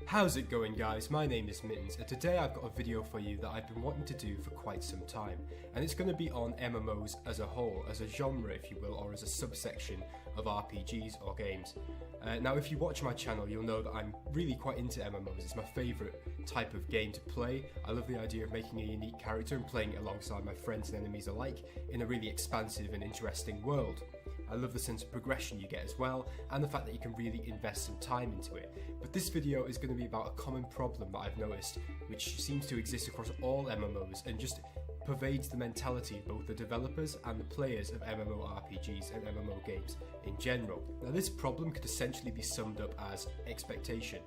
How's it going, guys? My name is Mittens, and today I've got a video for you that I've been wanting to do for quite some time, and it's going to be on MMOs as a whole, as a genre if you will, or as a subsection of RPGs or games. Now if you watch my channel you'll know that I'm really quite into MMOs. It's my favourite type of game to play. I love the idea of making a unique character and playing it alongside my friends and enemies alike in a really expansive and interesting world. I love the sense of progression you get as well, and the fact that you can really invest some time into it. But this video is going to be about a common problem that I've noticed, which seems to exist across all MMOs and just pervades the mentality of both the developers and the players of MMORPGs and MMO games in general. Now this problem could essentially be summed up as expectation,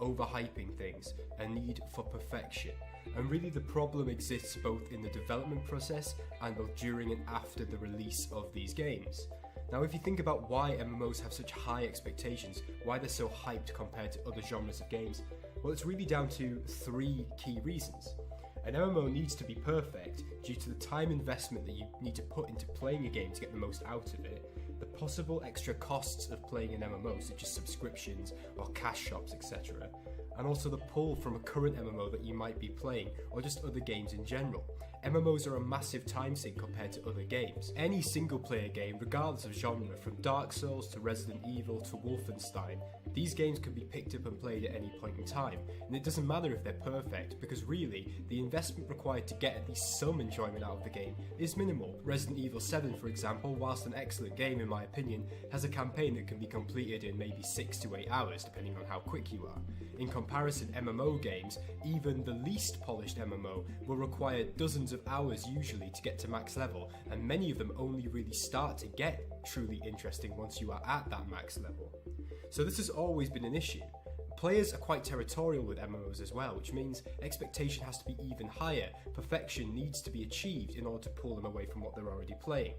overhyping things, a need for perfection. And really the problem exists both in the development process and both during and after the release of these games. Now if you think about why MMOs have such high expectations, why they're so hyped compared to other genres of games, well it's really down to three key reasons. An MMO needs to be perfect due to the time investment that you need to put into playing a game to get the most out of it, the possible extra costs of playing an MMO such as subscriptions or cash shops etc, and also the pull from a current MMO that you might be playing or just other games in general. MMOs are a massive time sink compared to other games. Any single player game, regardless of genre, from Dark Souls to Resident Evil to Wolfenstein, these games can be picked up and played at any point in time, and it doesn't matter if they're perfect, because really, the investment required to get at least some enjoyment out of the game is minimal. Resident Evil 7, for example, whilst an excellent game in my opinion, has a campaign that can be completed in maybe 6 to 8 hours, depending on how quick you are. In comparison, MMO games, even the least polished MMO, will require dozens of hours usually to get to max level, and many of them only really start to get truly interesting once you are at that max level. So this has always been an issue. Players are quite territorial with MMOs as well, which means expectation has to be even higher. Perfection needs to be achieved in order to pull them away from what they're already playing.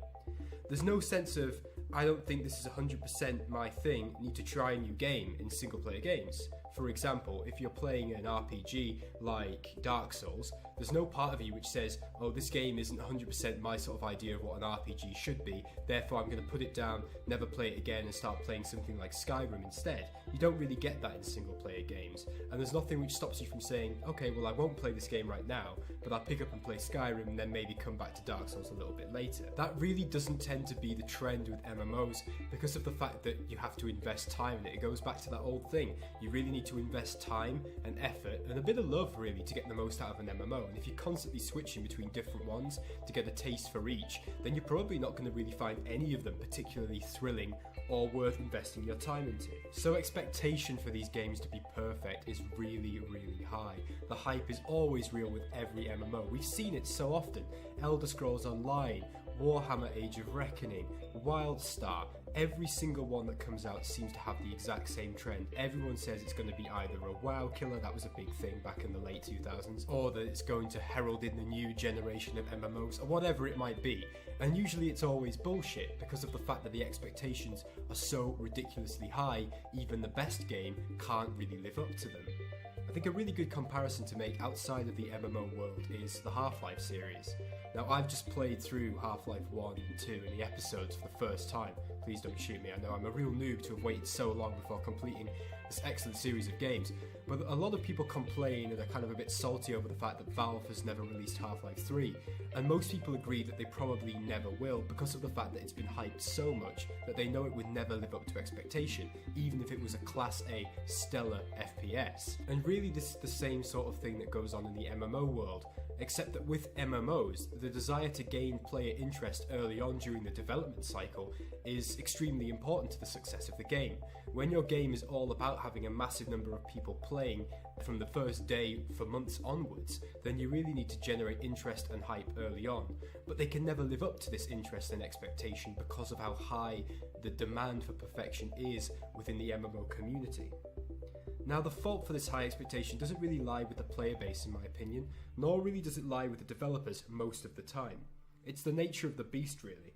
There's no sense of, I don't think this is 100% my thing, need to try a new game in single player games. For example, if you're playing an RPG like Dark Souls, there's no part of you which says, oh, this game isn't 100% my sort of idea of what an RPG should be, therefore I'm going to put it down, never play it again and start playing something like Skyrim instead. You don't really get that in single player games, and there's nothing which stops you from saying, okay, well I won't play this game right now, but I'll pick up and play Skyrim and then maybe come back to Dark Souls a little bit later. That really doesn't tend to be the trend with MMOs because of the fact that you have to invest time in it. It goes back to that old thing, you really need to invest time and effort and a bit of love really to get the most out of an MMO, and if you're constantly switching between different ones to get a taste for each, then you're probably not going to really find any of them particularly thrilling or worth investing your time into. So expectation for these games to be perfect is really, really high. The hype is always real with every MMO. We've seen it so often. Elder Scrolls Online, Warhammer Age of Reckoning, WildStar, every single one that comes out seems to have the exact same trend. Everyone says it's going to be either a WoW killer, that was a big thing back in the late 2000s, or that it's going to herald in the new generation of MMOs, or whatever it might be. And usually it's always bullshit because of the fact that the expectations are so ridiculously high, even the best game can't really live up to them. I think a really good comparison to make outside of the MMO world is the Half-Life series. Now I've just played through Half-Life 1 and 2 in the episodes for the first time. Please don't shoot me, I know I'm a real noob to have waited so long before completing this excellent series of games, but a lot of people complain and are kind of a bit salty over the fact that Valve has never released Half-Life 3, and most people agree that they probably never will because of the fact that it's been hyped so much that they know it would never live up to expectation, even if it was a Class A stellar FPS. And really this is the same sort of thing that goes on in the MMO world, except that with MMOs, the desire to gain player interest early on during the development cycle is extremely important to the success of the game. When your game is all about having a massive number of people playing from the first day for months onwards, then you really need to generate interest and hype early on. But they can never live up to this interest and expectation because of how high the demand for perfection is within the MMO community. Now the fault for this high expectation doesn't really lie with the player base in my opinion, nor really does it lie with the developers most of the time. It's the nature of the beast really.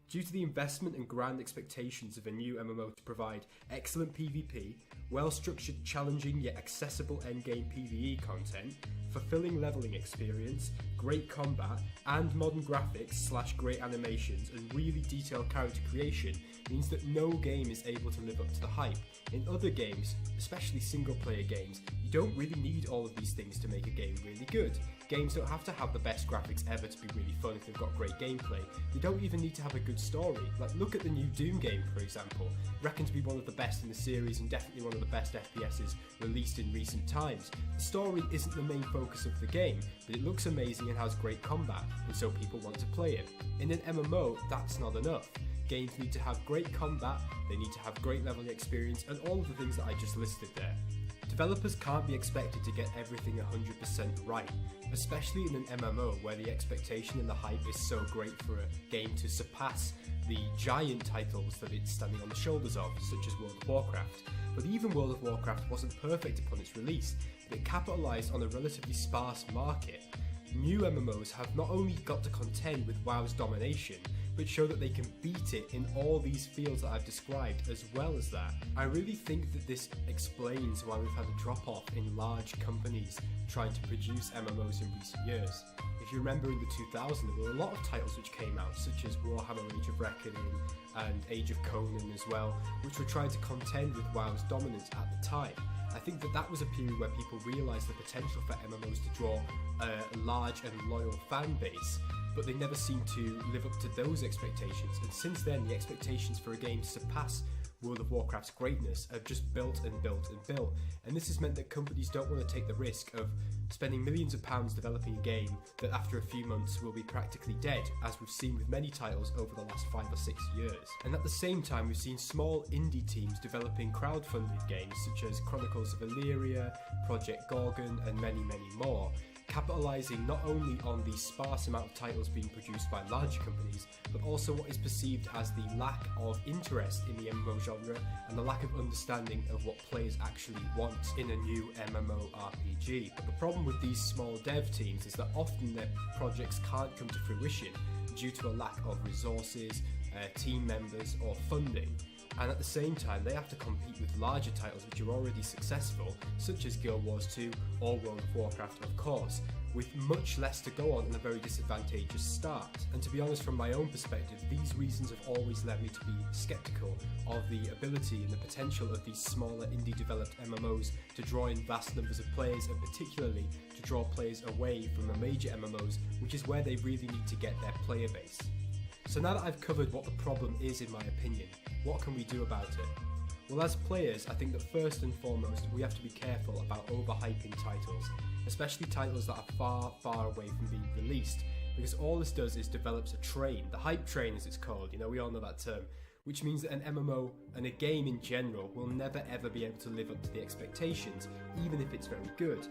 Due to the investment and grand expectations of a new MMO to provide excellent PvP, well-structured, challenging yet accessible endgame PvE content, fulfilling leveling experience, great combat, and modern graphics / great animations and really detailed character creation means that no game is able to live up to the hype. In other games, especially single player games, you don't really need all of these things to make a game really good. Games don't have to have the best graphics ever to be really fun if they've got great gameplay. They don't even need to have a good story. Like, look at the new Doom game, for example. Reckoned to be one of the best in the series and definitely one of the best FPSs released in recent times. The story isn't the main focus of the game, but it looks amazing and has great combat, and so people want to play it. In an MMO, that's not enough. Games need to have great combat, they need to have great leveling experience, and all of the things that I just listed there. Developers can't be expected to get everything 100% right, especially in an MMO where the expectation and the hype is so great for a game to surpass the giant titles that it's standing on the shoulders of, such as World of Warcraft. But even World of Warcraft wasn't perfect upon its release, but it capitalised on a relatively sparse market. New MMOs have not only got to contend with WoW's domination, but show that they can beat it in all these fields that I've described as well as that. I really think that this explains why we've had a drop-off in large companies trying to produce MMOs in recent years. If you remember in the 2000s, there were a lot of titles which came out, such as Warhammer Age of Reckoning and Age of Conan as well, which were trying to contend with WoW's dominance at the time. I think that was a period where people realised the potential for MMOs to draw a large and loyal fan base, but they never seemed to live up to those expectations, and since then the expectations for a game to surpass World of Warcraft's greatness have just built and built and built, and this has meant that companies don't want to take the risk of spending millions of pounds developing a game that after a few months will be practically dead, as we've seen with many titles over the last 5 or 6 years. And at the same time, we've seen small indie teams developing crowdfunded games such as Chronicles of Illyria, Project Gorgon, and many, many more, capitalising not only on the sparse amount of titles being produced by larger companies, but also what is perceived as the lack of interest in the MMO genre and the lack of understanding of what players actually want in a new MMORPG. But the problem with these small dev teams is that often their projects can't come to fruition due to a lack of resources, team members, or funding. And at the same time, they have to compete with larger titles which are already successful, such as Guild Wars 2 or World of Warcraft, of course, with much less to go on and a very disadvantageous start. And to be honest, from my own perspective, these reasons have always led me to be sceptical of the ability and the potential of these smaller indie developed MMOs to draw in vast numbers of players, and particularly to draw players away from the major MMOs, which is where they really need to get their player base. So now that I've covered what the problem is, in my opinion, what can we do about it? Well, as players, I think that first and foremost, we have to be careful about overhyping titles, especially titles that are far, far away from being released, because all this does is develops a train, the hype train as it's called, we all know that term, which means that an MMO and a game in general will never ever be able to live up to the expectations, even if it's very good.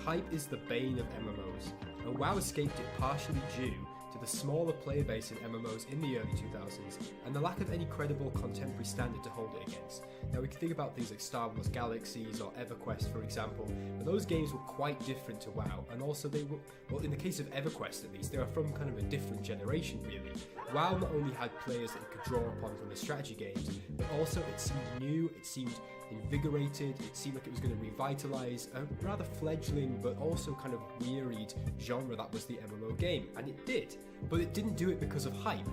Hype is the bane of MMOs, and WoW escaped it partially due to the smaller player base in MMOs in the early 2000s and the lack of any credible contemporary standard to hold it against. Now we can think about things like Star Wars Galaxies or EverQuest, for example, but those games were quite different to WoW, and also they were, well, in the case of EverQuest at least, they were from kind of a different generation really. WoW not only had players that it could draw upon from the strategy games, but also it seemed new, it seemed invigorated, it seemed like it was going to revitalise a rather fledgling but also kind of wearied genre that was the MMO game, and it did, but it didn't do it because of hype.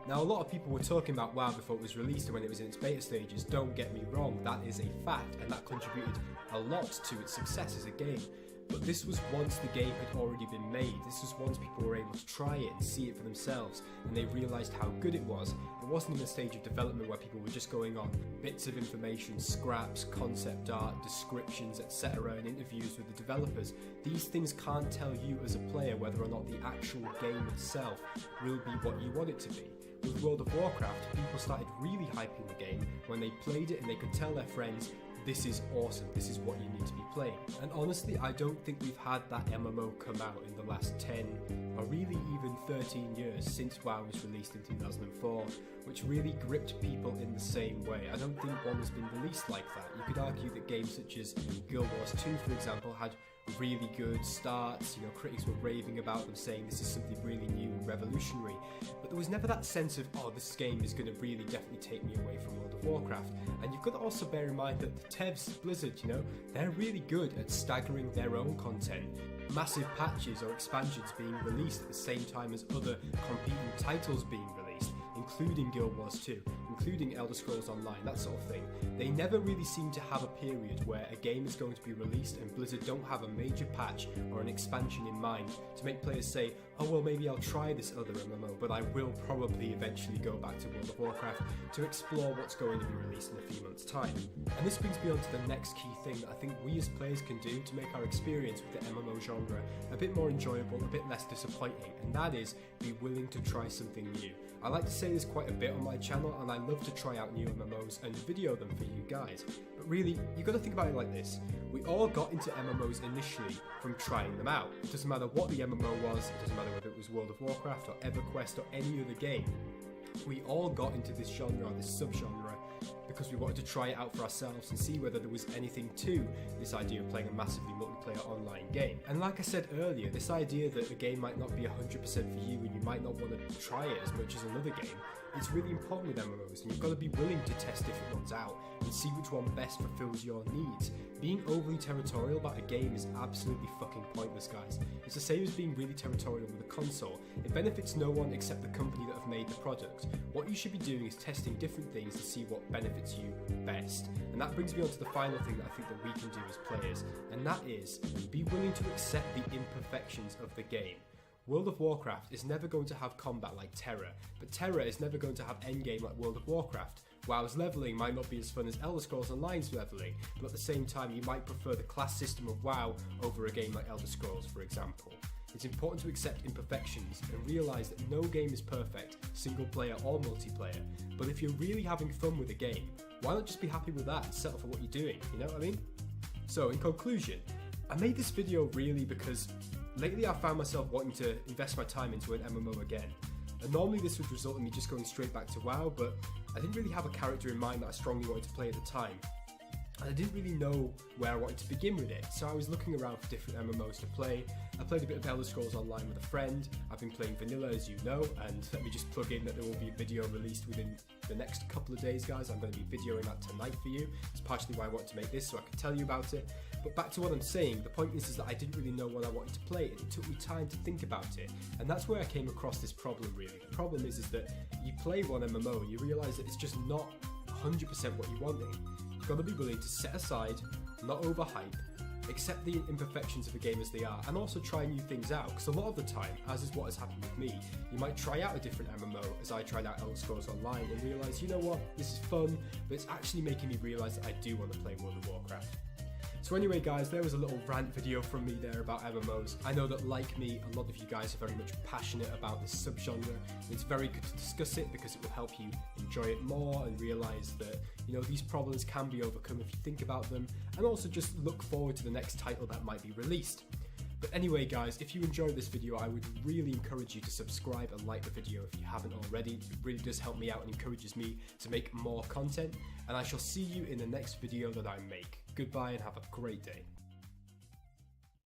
Now a lot of people were talking about WoW before it was released and when it was in its beta stages, don't get me wrong, that is a fact, and that contributed a lot to its success as a game. But this was once the game had already been made. This was once people were able to try it and see it for themselves, and they realised how good it was. It wasn't in a stage of development where people were just going on bits of information, scraps, concept art, descriptions, etc., and interviews with the developers. These things can't tell you as a player whether or not the actual game itself will be what you want it to be. With World of Warcraft, people started really hyping the game when they played it and they could tell their friends, this is awesome, this is what you need to be playing. And honestly, I don't think we've had that MMO come out in the last 10 or really even 13 years since WoW was released in 2004, which really gripped people in the same way. I don't think one has been released like that. You could argue that games such as Guild Wars 2, for example, had really good starts, critics were raving about them, saying this is something really new and revolutionary, but there was never that sense of, oh, this game is going to really definitely take me away from World of Warcraft. And you've got to also bear in mind that the devs, Blizzard, they're really good at staggering their own content. Massive patches or expansions being released at the same time as other competing titles being released, including Guild Wars 2, including Elder Scrolls Online, that sort of thing, they never really seem to have a period where a game is going to be released and Blizzard don't have a major patch or an expansion in mind to make players say, oh well, maybe I'll try this other MMO, but I will probably eventually go back to World of Warcraft to explore what's going to be released in a few months' time. And this brings me on to the next key thing that I think we as players can do to make our experience with the MMO genre a bit more enjoyable, a bit less disappointing, and that is be willing to try something new. I like to say this quite a bit on my channel, and I love to try out new MMOs and video them for you guys. But really, you got to think about it like this. We all got into MMOs initially from trying them out. It doesn't matter what the MMO was, it doesn't matter whether it was World of Warcraft or EverQuest or any other game. We all got into this genre, this subgenre, because we wanted to try it out for ourselves and see whether there was anything to this idea of playing a massively multiplayer online game. And like I said earlier, this idea that a game might not be 100% for you and you might not want to try it as much as another game, it's really important with MMOs, and you've got to be willing to test different ones out and see which one best fulfills your needs. Being overly territorial about a game is absolutely fucking pointless, guys. It's the same as being really territorial with a console. It benefits no one except the company that have made the product. What you should be doing is testing different things to see what benefits you best. And that brings me on to the final thing that I think that we can do as players, and that is be willing to accept the imperfections of the game. World of Warcraft is never going to have combat like Terra, but Terra is never going to have endgame like World of Warcraft. WoW's leveling might not be as fun as Elder Scrolls Online's leveling, but at the same time you might prefer the class system of WoW over a game like Elder Scrolls, for example. It's important to accept imperfections and realise that no game is perfect, single player or multiplayer, but if you're really having fun with a game, why not just be happy with that and settle for what you're doing, you know what I mean? So in conclusion, I made this video really because lately I found myself wanting to invest my time into an MMO again. And normally this would result in me just going straight back to WoW, but I didn't really have a character in mind that I strongly wanted to play at the time. And I didn't really know where I wanted to begin with it, so I was looking around for different MMOs to play. I played a bit of Elder Scrolls Online with a friend. I've been playing vanilla, as you know, and let me just plug in that there will be a video released within the next couple of days, guys. I'm going to be videoing that tonight for you. It's partially why I wanted to make this, so I can tell you about it. But back to what I'm saying, the point is that I didn't really know what I wanted to play, and it took me time to think about it. And that's where I came across this problem, really. The problem is that you play one MMO and you realise that it's just not 100% what you're wanting. You've got to be willing to set aside, not overhype, accept the imperfections of the game as they are, and also try new things out, because a lot of the time, as is what has happened with me, you might try out a different MMO, as I tried out Elder Scrolls Online, and realise, you know what, this is fun, but it's actually making me realise that I do want to play World of Warcraft. So anyway guys, there was a little rant video from me there about MMOs. I know that like me, a lot of you guys are very much passionate about this subgenre, and it's very good to discuss it because it will help you enjoy it more and realise that, you know, these problems can be overcome if you think about them, and also just look forward to the next title that might be released. But anyway guys, if you enjoyed this video, I would really encourage you to subscribe and like the video if you haven't already. It really does help me out and encourages me to make more content, and I shall see you in the next video that I make. Goodbye and have a great day.